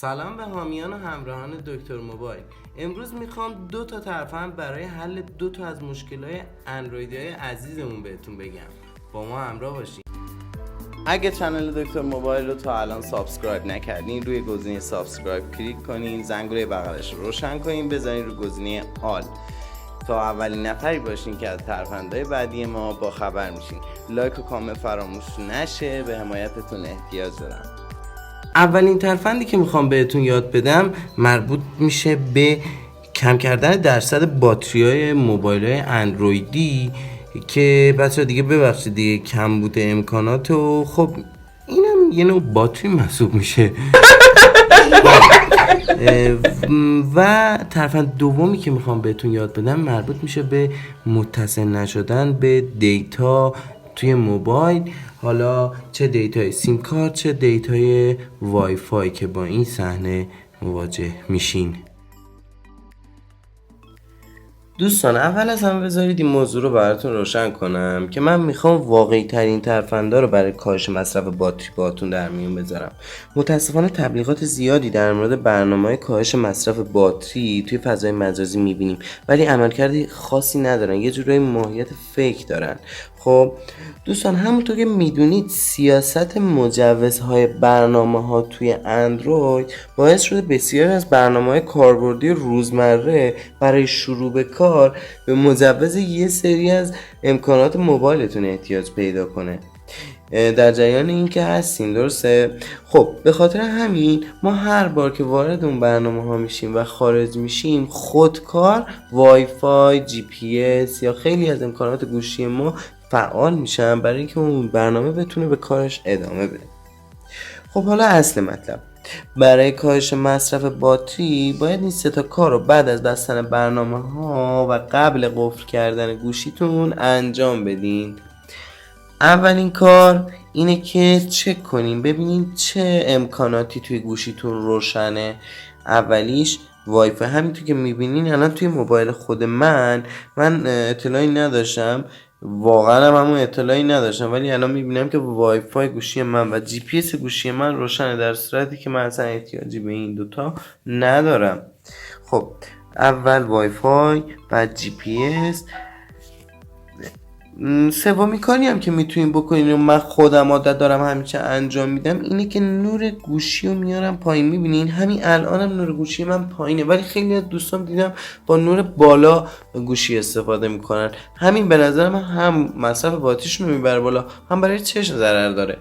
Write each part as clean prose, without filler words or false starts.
سلام به حامیان و همراهان دکتر موبایل. امروز میخوام 2 تا ترفند برای حل 2 تا از مشکلات اندرویدی عزیزمون بهتون بگم. با ما همراه باشین. اگه کانال دکتر موبایل رو تا الان سابسکرایب نکردین، روی گزینه سابسکرایب کلیک کنین، زنگوله بغلش رو روشن کنین، بزنین رو گزینه آل تا اولین نفری باشین که از ترفندهای بعدی ما با خبر میشین. لایک و کامنت فراموش نشه، به حمایتتون احتیاج دارم. اولین ترفندی که میخوام بهتون یاد بدم مربوط میشه به کم کردن درصد باتریای موبایل‌های اندرویدی که بچه‌ها دیگه ببخشید دیگه کمبود امکانات و خب اینم یه نوع باتری محسوب میشه. و ترفند دومی که میخوام بهتون یاد بدم مربوط میشه به متصل نشدن به دیتا توی موبایل، حالا چه دیتای سیم کارت چه دیتای وای فای که با این صحنه مواجه میشین. دوستان اول از همه بذارید این موضوع رو براتون روشن کنم که من میخوام واقعی ترین ترفندا رو برای کاهش مصرف باتری باهاتون در میون بذارم. متاسفانه تبلیغات زیادی در مورد برنامه‌های کاهش مصرف باتری توی فضای مجازی میبینیم ولی عملکرد خاصی ندارن، یه جورایی ماهیت فیک دارن. خب دوستان همونطور که میدونید سیاست مجوزهای برنامه‌ها توی اندروید باعث شده بسیاری از برنامه‌های کاربردی روزمره برای شروع به کار به مجوز یه سری از امکانات موبایلتون احتیاج پیدا کنه. در جریان این که هستین درسته؟ خب به خاطر همین ما هر بار که وارد اون برنامه ها میشیم و خارج میشیم خودکار وای فای، جی پی اس یا خیلی از امکانات گوشی ما فعال میشن برای اینکه اون برنامه بتونه به کارش ادامه بده. خب حالا اصل مطلب، برای کاهش مصرف باتری باید این 3 تا کار رو بعد از بستن برنامه ها و قبل قفل کردن گوشیتون انجام بدین. اولین کار اینه که چک کنین ببینین چه امکاناتی توی گوشیتون روشنه. اولیش وای فای، همینطور که میبینین الان توی موبایل خود من اطلاعی نداشتم، واقعا همون اطلاعی نداشتم ولی الان میبینم که وای فای گوشی من و جی پی اس گوشی من روشنه، در صورتی که من اصلا احتیاجی به این دوتا ندارم. خب اول وای فای بعد جی پی اس. سومین کاری هم که میتونین بکنین و من خودم عادت دارم همیشه انجام میدم اینه که نور گوشی رو میارم پایین. میبینین همین الانم نور گوشی من پایینه ولی خیلی از دوستان دیدم با نور بالا گوشی استفاده میکنن. همین به نظر من هم مصرف باتریشون رو میبره بالا، هم برای چشم ضرر داره.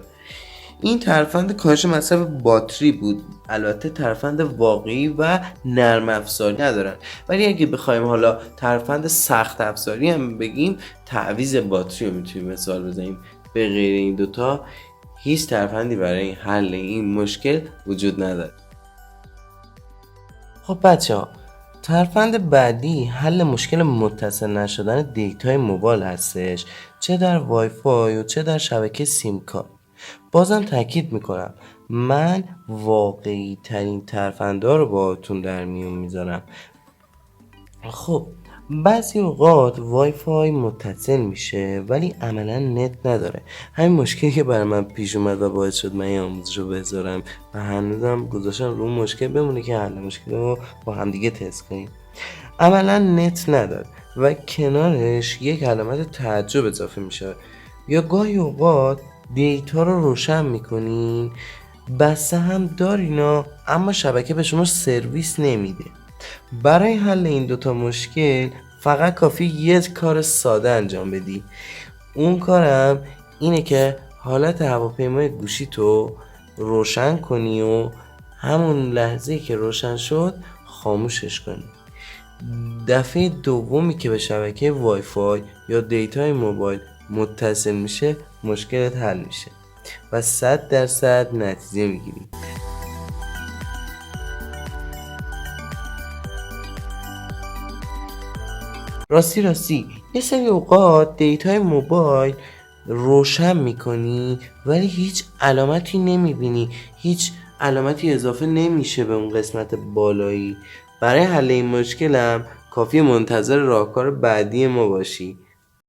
این ترفند کاهش مصرف باتری بود. البته ترفند واقعی و نرم افزاری ندارن ولی اگه بخوایم حالا ترفند سخت افزاری هم بگیم تعویض باتری رو میتونیم مثال بزنیم. به غیر این دوتا هیچ ترفندی برای حل این مشکل وجود نداره. خب بچه ها، ترفند بعدی حل مشکل متصل نشدن دیتای موبایل هستش، چه در وای فای و چه در شبکه سیم کارت. بازم تاکید میکنم من واقعی ترین ترفندا رو باهاتون در میون میذارم. خب بعضی اوقات وای فای متصل میشه ولی عملا نت نداره. همین مشکلی که برای من پیش اومد و باعث شد من این آموزش رو بذارم و هنوزم گذاشتم رو مشکل بمونه که حل مشکل رو با هم دیگه تست کنیم. عملا نت نداره و کنارش یک علامت تعجب اضافه میشه. یا گاهی اوقات دیتا رو روشن میکنین بسته هم دارینا اما شبکه به شما سرویس نمیده. برای حل این دوتا مشکل فقط کافی یک کار ساده انجام بدی. اون کارم اینه که حالت هواپیمای گوشی تو روشن کنی و همون لحظه که روشن شد خاموشش کنی. دفعه دومی که به شبکه وای فای یا دیتای موبایل متصل میشه مشکلت حل میشه و 100% نتیجه میگیری. راستی یه سری اوقات دیتای موبایل روشن میکنی ولی هیچ علامتی نمیبینی، هیچ علامتی اضافه نمیشه به اون قسمت بالایی. برای حل این مشکلم کافی منتظر راهکار بعدی ما باشی.